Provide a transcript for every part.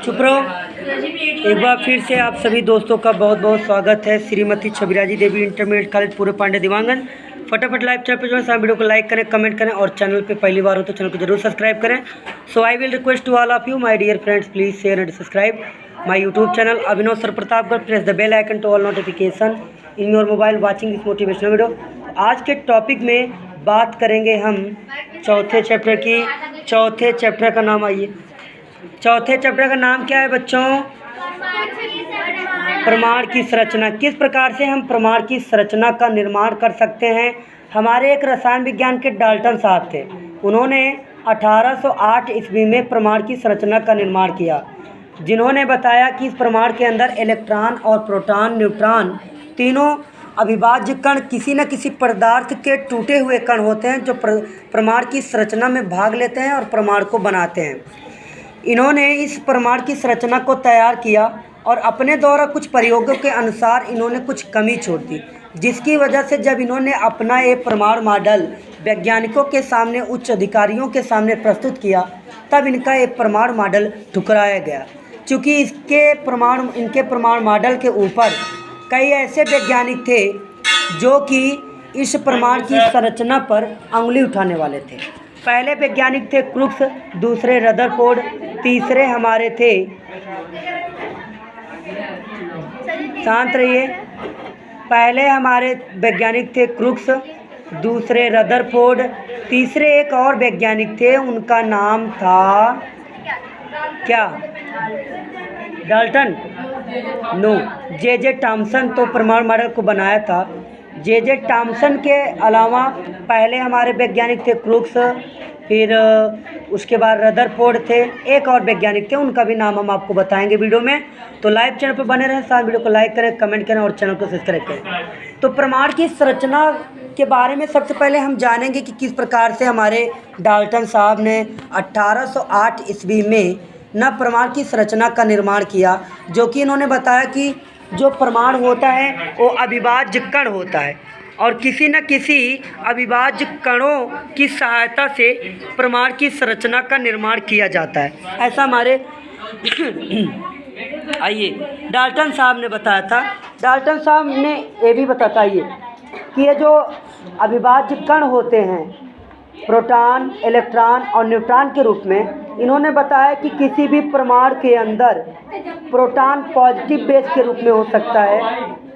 चुप रहो। एक बार फिर से आप सभी दोस्तों का बहुत बहुत स्वागत है श्रीमती छबिराजी देवी इंटरमीडिएट कॉलेज पूर्व पांडे दिवांगन। फटाफट लाइव चैनल पर जो है वीडियो को लाइक करें, कमेंट करें और चैनल पे पहली बार हो तो चैनल को जरूर सब्सक्राइब करें। So I will request to all of you my dear friends, please share and subscribe my YouTube channel Abhinav sir Pratapgarh. Press the bell icon to all notification in your mobile watching this motivational video. आज के topic में बात करेंगे हम चौथे chapter की। चौथे chapter का नाम आइए, चौथे चैप्टर का नाम क्या है बच्चों? प्रमाण की संरचना। किस प्रकार से हम प्रमाण की संरचना का निर्माण कर सकते हैं। हमारे एक रसायन विज्ञान के डाल्टन साहब थे, उन्होंने 1808 ईस्वी में प्रमाण की संरचना का निर्माण किया, जिन्होंने बताया कि इस प्रमाण के अंदर इलेक्ट्रॉन और प्रोटॉन, न्यूट्रॉन तीनों अविभाज्य कण किसी न किसी पदार्थ के टूटे हुए कण होते हैं जो प्रमाण की संरचना में भाग लेते हैं और प्रमाण को बनाते हैं। इन्होंने इस प्रमाण की संरचना को तैयार किया और अपने द्वारा कुछ प्रयोगों के अनुसार इन्होंने कुछ कमी छोड़ दी, जिसकी वजह से जब इन्होंने अपना एक प्रमाण मॉडल वैज्ञानिकों के सामने, उच्च अधिकारियों के सामने प्रस्तुत किया, तब इनका एक प्रमाण मॉडल ठुकराया गया। चूँकि इनके प्रमाण मॉडल के ऊपर कई ऐसे वैज्ञानिक थे जो कि इस प्रमाण की संरचना पर अंगुली उठाने वाले थे। पहले वैज्ञानिक थे क्रुक्स, दूसरे रदरफोर्ड, तीसरे हमारे थे, शांत रहिए, पहले हमारे वैज्ञानिक थे क्रुक्स, दूसरे रदरफोर्ड, तीसरे एक और वैज्ञानिक थे, उनका नाम था क्या? डाल्टन? नो, जे टॉमसन। तो प्रमाण मॉडल को बनाया था जे टॉमसन के अलावा पहले हमारे वैज्ञानिक थे क्रुक्स, फिर उसके बाद रदरफोर्ड थे, एक और वैज्ञानिक थे, उनका भी नाम हम आपको बताएंगे वीडियो में। तो लाइव चैनल पर बने रहें, साथ वीडियो को लाइक करें, कमेंट करें और चैनल को सब्सक्राइब करें। तो प्रमाण की संरचना के बारे में सबसे पहले हम जानेंगे कि किस प्रकार से हमारे डाल्टन साहब ने 1808 ईस्वी में प्रमाण की संरचना का निर्माण किया, जो कि इन्होंने बताया कि जो प्रमाण होता है वो अविभाज्य कण होता है और किसी न किसी अविभाज्य कणों की सहायता से प्रमाण की संरचना का निर्माण किया जाता है। ऐसा हमारे आइए डाल्टन साहब ने बताया था। डाल्टन साहब ने ये भी बताता है कि ये जो अविभाज्य कण होते हैं, प्रोटॉन, इलेक्ट्रॉन और न्यूट्रॉन के रूप में, इन्होंने बताया कि किसी भी प्रमाण के अंदर प्रोटॉन पॉजिटिव बेस के रूप में हो सकता है,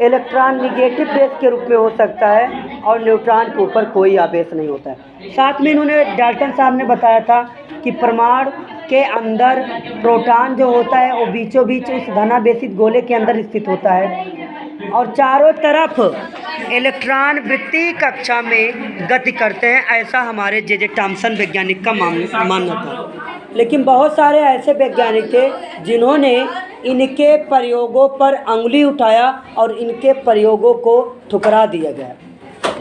इलेक्ट्रॉन निगेटिव बेस के रूप में हो सकता है और न्यूट्रॉन के ऊपर कोई आवेश नहीं होता है। साथ में इन्होंने डाल्टन साहब ने बताया था कि प्रमाण के अंदर प्रोटॉन जो होता है वो बीचों बीच इस धनावेशित गोले के अंदर स्थित होता है और चारों तरफ इलेक्ट्रॉन वृत्तीय कक्षा में गति करते हैं। ऐसा हमारे जे टॉमसन वैज्ञानिक का मानना था। लेकिन बहुत सारे ऐसे वैज्ञानिक थे जिन्होंने इनके प्रयोगों पर अंगुली उठाया और इनके प्रयोगों को ठुकरा दिया गया।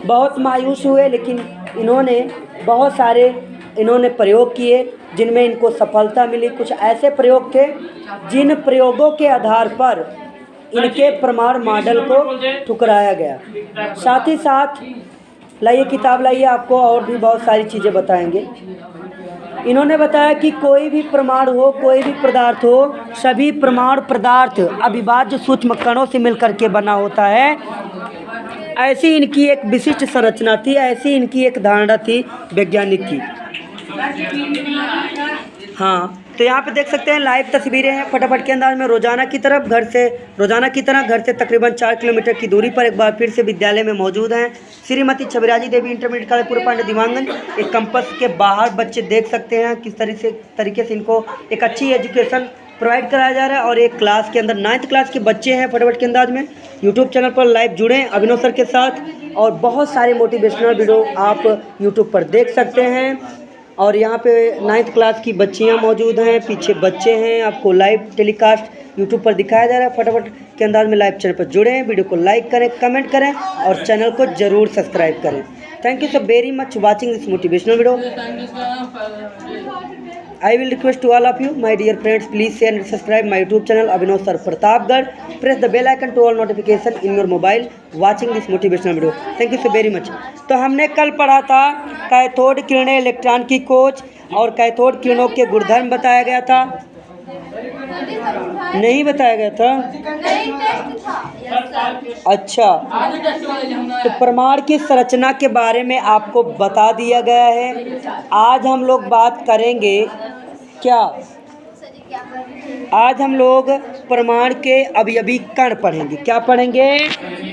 बहुत मायूस हुए, लेकिन इन्होंने बहुत सारे प्रयोग किए जिनमें इनको सफलता मिली। कुछ ऐसे प्रयोग थे जिन प्रयोगों के आधार पर इनके प्रमाण मॉडल को ठुकराया गया। साथ ही साथ लाइए किताब लाइए, आपको और भी बहुत सारी चीज़ें बताएंगे। इन्होंने बताया कि कोई भी प्रमाण हो, कोई भी पदार्थ हो, सभी प्रमाण पदार्थ अविभाज्य सूक्ष्म कणों से मिलकर के बना होता है। ऐसी इनकी एक विशिष्ट संरचना थी, ऐसी इनकी एक धारणा थी वैज्ञानिक की। हाँ, तो यहाँ पे देख सकते हैं लाइव तस्वीरें हैं फटाफट के अंदाज में। रोजाना की तरह घर से तकरीबन 4 किलोमीटर की दूरी पर एक बार फिर से विद्यालय में मौजूद हैं श्रीमती छबिराजी देवी इंटरमीडिएट कॉलेज पूर्व पांडे दिवांगन। एक कैंपस के बाहर बच्चे देख सकते हैं किस तरीके से इनको एक अच्छी एजुकेशन प्रोवाइड कराया जा रहा है। और एक क्लास के अंदर 9th क्लास के बच्चे हैं फटाफट के अंदाज में। यूट्यूब चैनल पर लाइव जुड़ें अभिनव सर के साथ और बहुत सारे मोटिवेशनल वीडियो आप यूट्यूब पर देख सकते हैं। और यहाँ पे 9th क्लास की बच्चियाँ मौजूद हैं, पीछे बच्चे हैं, आपको लाइव टेलीकास्ट यूट्यूब पर दिखाया जा रहा है। फटाफट के अंदाज में लाइव चैनल पर जुड़ें, वीडियो को लाइक करें, कमेंट करें और चैनल को ज़रूर सब्सक्राइब करें। Thank you so very much watching this motivational video. I will request to all of you, my dear friends, please share and subscribe my YouTube channel Abhinav Sir Pratapgarh. Press the bell icon to all notification in your mobile watching this motivational video. Thank you so very much. तो हमने कल पढ़ा था cathode किरणें electron की खोज और cathode किरणों के गुणधर्म बताया गया था। नहीं बताया गया था। अच्छा, तो परमाणु की संरचना के बारे में आपको बता दिया गया है। आज हम लोग बात करेंगे क्या, आज हम लोग परमाणु के अवयवी कण पढ़ेंगे। क्या पढ़ेंगे?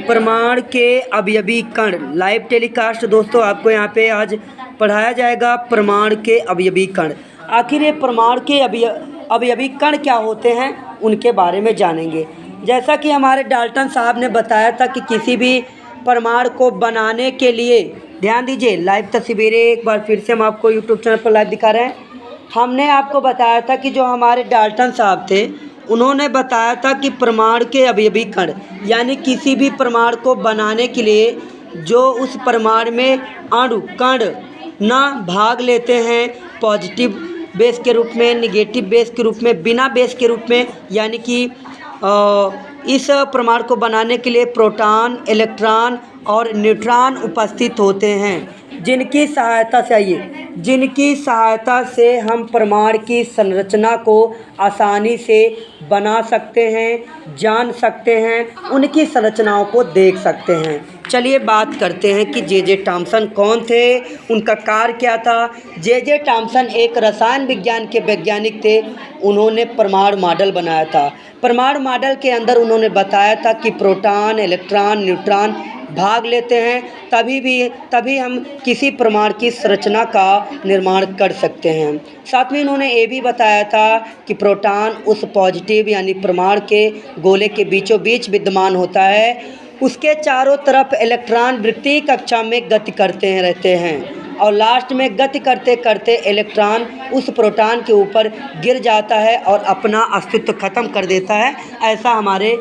परमाणु के अवयवी कण। लाइव टेलीकास्ट दोस्तों आपको यहाँ पे आज पढ़ाया जाएगा परमाणु के अवयवी कण। आखिर ये परमाणु के अवयवी कण क्या होते हैं उनके बारे में जानेंगे। जैसा कि हमारे डाल्टन साहब ने बताया था कि किसी भी परमाणु को बनाने के लिए, ध्यान दीजिए, लाइव तस्वीरें एक बार फिर से हम आपको यूट्यूब चैनल पर लाइव दिखा रहे हैं। हमने आपको बताया था कि जो हमारे डाल्टन साहब थे उन्होंने बताया था कि परमाणु के अवयवी कण यानी किसी भी परमाणु को बनाने के लिए जो उस परमाणु में अणु कण ना भाग लेते हैं पॉजिटिव बेस के रूप में, निगेटिव बेस के रूप में, बिना बेस के रूप में, यानी कि इस परमाणु को बनाने के लिए प्रोटॉन, इलेक्ट्रॉन और न्यूट्रॉन उपस्थित होते हैं, जिनकी सहायता से हम परमाणु की संरचना को आसानी से बना सकते हैं, जान सकते हैं, उनकी संरचनाओं को देख सकते हैं। चलिए बात करते हैं कि जे थॉम्सन कौन थे, उनका कार्य क्या था। जे थॉम्सन एक रसायन विज्ञान के वैज्ञानिक थे। उन्होंने परमाणु मॉडल बनाया था। परमाणु मॉडल के अंदर उन्होंने बताया था कि प्रोटॉन, इलेक्ट्रॉन, न्यूट्रॉन भाग लेते हैं, तभी हम किसी परमाणु की संरचना का निर्माण कर सकते हैं। साथ में उन्होंने ये भी बताया था कि प्रोटॉन उस पॉजिटिव यानी परमाणु के गोले के बीचों बीच विद्यमान होता है, उसके चारों तरफ इलेक्ट्रॉन वृत्तीय कक्षा में गति करते रहते हैं और लास्ट में गति करते करते इलेक्ट्रॉन उस प्रोटॉन के ऊपर गिर जाता है और अपना अस्तित्व खत्म कर देता है। ऐसा हमारे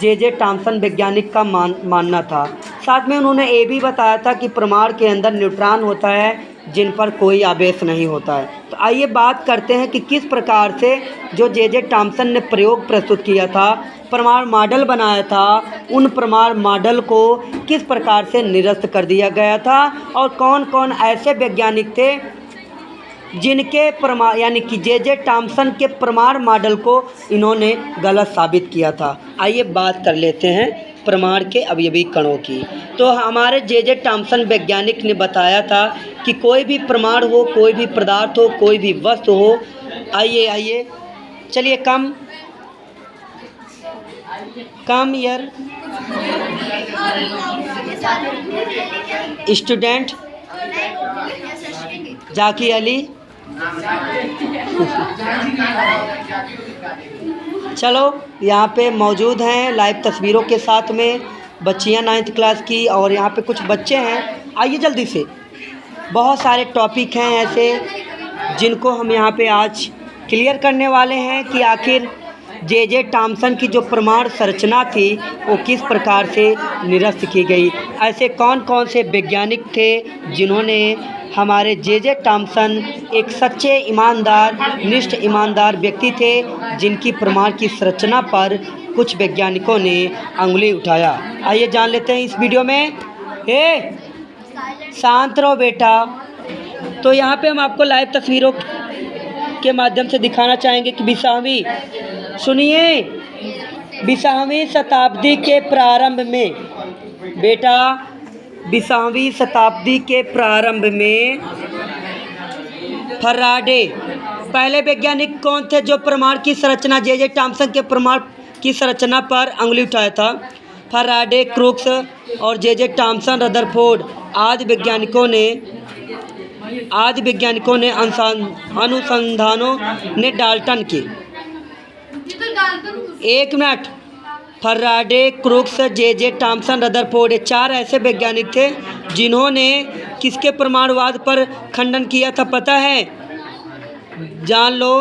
जे थॉम्सन वैज्ञानिक का मानना था। साथ में उन्होंने ये भी बताया था कि परमाणु के अंदर न्यूट्रॉन होता है जिन पर कोई आवेश नहीं होता है। तो आइए बात करते हैं कि किस प्रकार से जो जे थॉम्सन ने प्रयोग प्रस्तुत किया था, परमाणु मॉडल बनाया था, उन परमाणु मॉडल को किस प्रकार से निरस्त कर दिया गया था और कौन कौन ऐसे वैज्ञानिक थे जिनके यानी कि जे थॉम्सन के परमाणु मॉडल को इन्होंने गलत साबित किया था। आइए बात कर लेते हैं परमाणु के अवयवी कणों की। तो हमारे जे थॉम्सन वैज्ञानिक ने बताया था कि कोई भी परमाणु हो, कोई भी पदार्थ हो, कोई भी वस्तु हो, आइए चलिए कम ईयर स्टूडेंट जाकी अली। चलो यहाँ पे मौजूद हैं लाइव तस्वीरों के साथ में बच्चियाँ 9th क्लास की और यहाँ पे कुछ बच्चे हैं। आइए जल्दी से, बहुत सारे टॉपिक हैं ऐसे जिनको हम यहाँ पे आज क्लियर करने वाले हैं कि आखिर जे थॉम्सन की जो परमाणु संरचना थी वो किस प्रकार से निरस्त की गई। ऐसे कौन कौन से वैज्ञानिक थे जिन्होंने हमारे जे थॉम्सन एक सच्चे ईमानदार, निष्ठ ईमानदार व्यक्ति थे जिनकी परमाणु की संरचना पर कुछ वैज्ञानिकों ने अंगुली उठाया। आइए जान लेते हैं इस वीडियो में। शांत रहो बेटा। तो यहाँ पे हम आपको लाइव तस्वीरों के माध्यम से दिखाना चाहेंगे कि 20वीं शताब्दी के प्रारंभ में, बेटा 20वीं शताब्दी के प्रारंभ में फैराडे पहले वैज्ञानिक कौन थे जो परमाणु की संरचना जे थॉम्सन के परमाणु की संरचना पर अंगुली उठाया था। फैराडे, क्रूक्स और जे थॉम्सन, रदरफोर्ड आदि वैज्ञानिकों ने अनुसंधानों ने डाल्टन की, एक minute, Faraday, crooks, J Thomson, Rutherford, ये 4 ऐसे वैज्ञानिक थे जिन्होंने किसके परमाणुवाद पर खंडन किया था पता है? जान लो,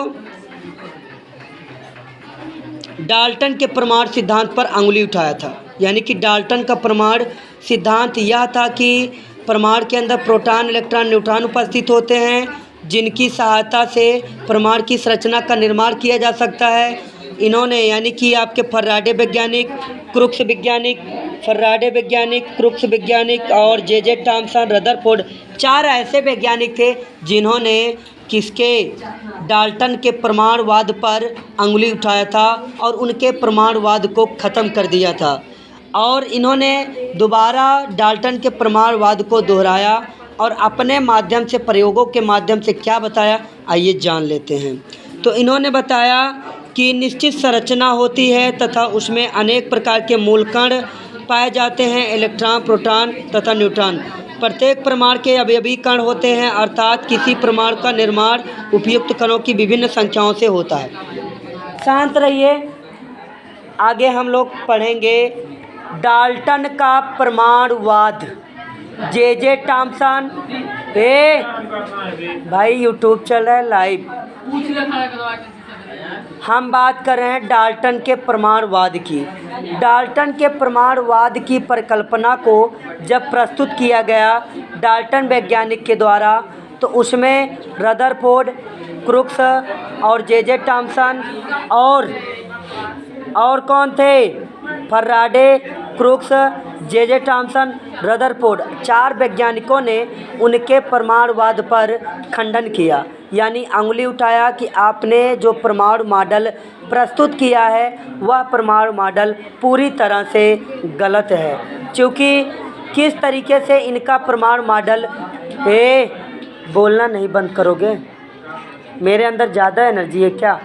डाल्टन के परमाणु सिद्धांत पर अंगुली उठाया था। यानी कि डाल्टन का परमाणु सिद्धांत यह था कि परमाणु के अंदर प्रोटॉन, इलेक्ट्रॉन, न्यूट्रॉन उपस्थित होते हैं जिनकी सहायता से परमाणु की संरचना का निर्माण किया जा सकता है। इन्होंने यानी कि आपके फैराडे वैज्ञानिक, क्रूक्स वैज्ञानिक और जे थॉम्सन, रदरफोर्ड 4 ऐसे वैज्ञानिक थे जिन्होंने किसके? डाल्टन के प्रमाणवाद पर अंगुली उठाया था और उनके प्रमाणवाद को ख़त्म कर दिया था। और इन्होंने दोबारा डाल्टन के प्रमाणवाद को दोहराया और अपने माध्यम से, प्रयोगों के माध्यम से क्या बताया, आइए जान लेते हैं। तो इन्होंने बताया कि निश्चित संरचना होती है तथा उसमें अनेक प्रकार के मूलकण पाए जाते हैं, इलेक्ट्रॉन, प्रोटॉन तथा न्यूट्रॉन। प्रत्येक परमाणु के अवयवी कण होते हैं, अर्थात किसी परमाणु का निर्माण उपयुक्त कणों की विभिन्न संख्याओं से होता है। शांत रहिए, आगे हम लोग पढ़ेंगे डाल्टन का प्रमाणवाद। जे टॉमसन, भाई यूट्यूब चल रहा है लाइव। हम बात कर रहे हैं डाल्टन के प्रमाणवाद की। डाल्टन के प्रमाणवाद की परिकल्पना को जब प्रस्तुत किया गया डाल्टन वैज्ञानिक के द्वारा, तो उसमें रदरफोर्ड, क्रुक्स और जे टॉमसन और कौन थे? फराडे, क्रुक्स, जे टॉमसन, रदरफोर्ड, 4 वैज्ञानिकों ने उनके प्रमाणवाद पर खंडन किया, यानी अंगुली उठाया कि आपने जो परमाणु मॉडल प्रस्तुत किया है वह परमाणु मॉडल पूरी तरह से गलत है। क्योंकि किस तरीके से इनका परमाणु मॉडल, बोलना नहीं बंद करोगे? मेरे अंदर ज़्यादा एनर्जी है क्या?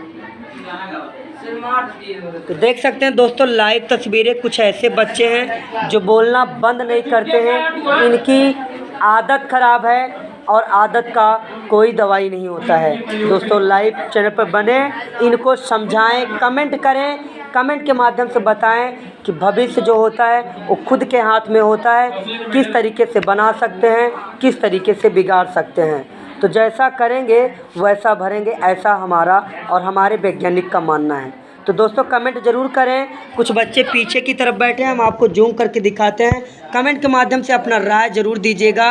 तो देख सकते हैं दोस्तों लाइव तस्वीरें, कुछ ऐसे बच्चे हैं जो बोलना बंद नहीं करते हैं। इनकी आदत ख़राब है और आदत का कोई दवाई नहीं होता है। दोस्तों लाइव चैनल पर बने, इनको समझाएं, कमेंट करें, कमेंट के माध्यम से बताएं कि भविष्य जो होता है वो खुद के हाथ में होता है, किस तरीके से बना सकते हैं, किस तरीके से बिगाड़ सकते हैं। तो जैसा करेंगे वैसा भरेंगे, ऐसा हमारा और हमारे वैज्ञानिक का मानना है। तो दोस्तों कमेंट ज़रूर करें। कुछ बच्चे पीछे की तरफ बैठे हैं, हम आपको जूम करके दिखाते हैं। कमेंट के माध्यम से अपना राय ज़रूर दीजिएगा।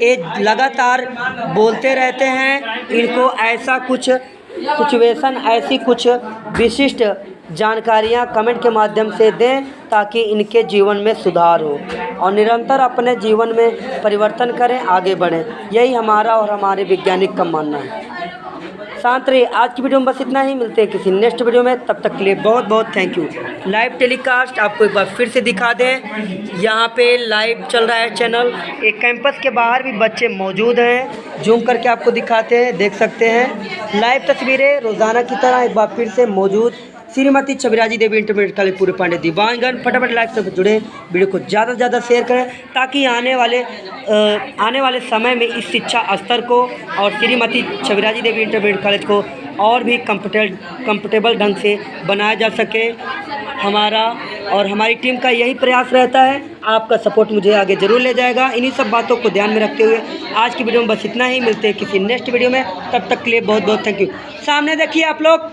ये लगातार बोलते रहते हैं, इनको ऐसा कुछ सिचुएशन, ऐसी कुछ विशिष्ट जानकारियाँ कमेंट के माध्यम से दें ताकि इनके जीवन में सुधार हो और निरंतर अपने जीवन में परिवर्तन करें, आगे बढ़ें। यही हमारा और हमारे वैज्ञानिक का मानना है। शांत रहिए। आज की वीडियो में बस इतना ही, मिलते हैं किसी नेक्स्ट वीडियो में, तब तक के लिए बहुत बहुत थैंक यू। लाइव टेलीकास्ट आपको एक बार फिर से दिखा दें, यहाँ पे लाइव चल रहा है चैनल। एक कैंपस के बाहर भी बच्चे मौजूद हैं, जूम करके आपको दिखाते हैं, देख सकते हैं लाइव तस्वीरें रोज़ाना की तरह एक बार फिर से मौजूद। श्रीमती छबीराजी देवी इंटरमीडिएट कॉलेज पूरे पांडे दीवानगंज। फटाफट लाइक से जुड़े, वीडियो को ज़्यादा से ज़्यादा शेयर करें ताकि आने वाले समय में इस शिक्षा स्तर को और श्रीमती छबीराजी देवी इंटरमीडिएट कॉलेज को और भी कंफर्टेबल ढंग से बनाया जा सके। हमारा और हमारी टीम का यही प्रयास रहता है। आपका सपोर्ट मुझे आगे ज़रूर ले जाएगा। इन्हीं सब बातों को ध्यान में रखते हुए आज की वीडियो में बस इतना ही, मिलते हैं किसी नेक्स्ट वीडियो में, तब तक के लिए बहुत बहुत थैंक यू। सामने देखिए आप लोग।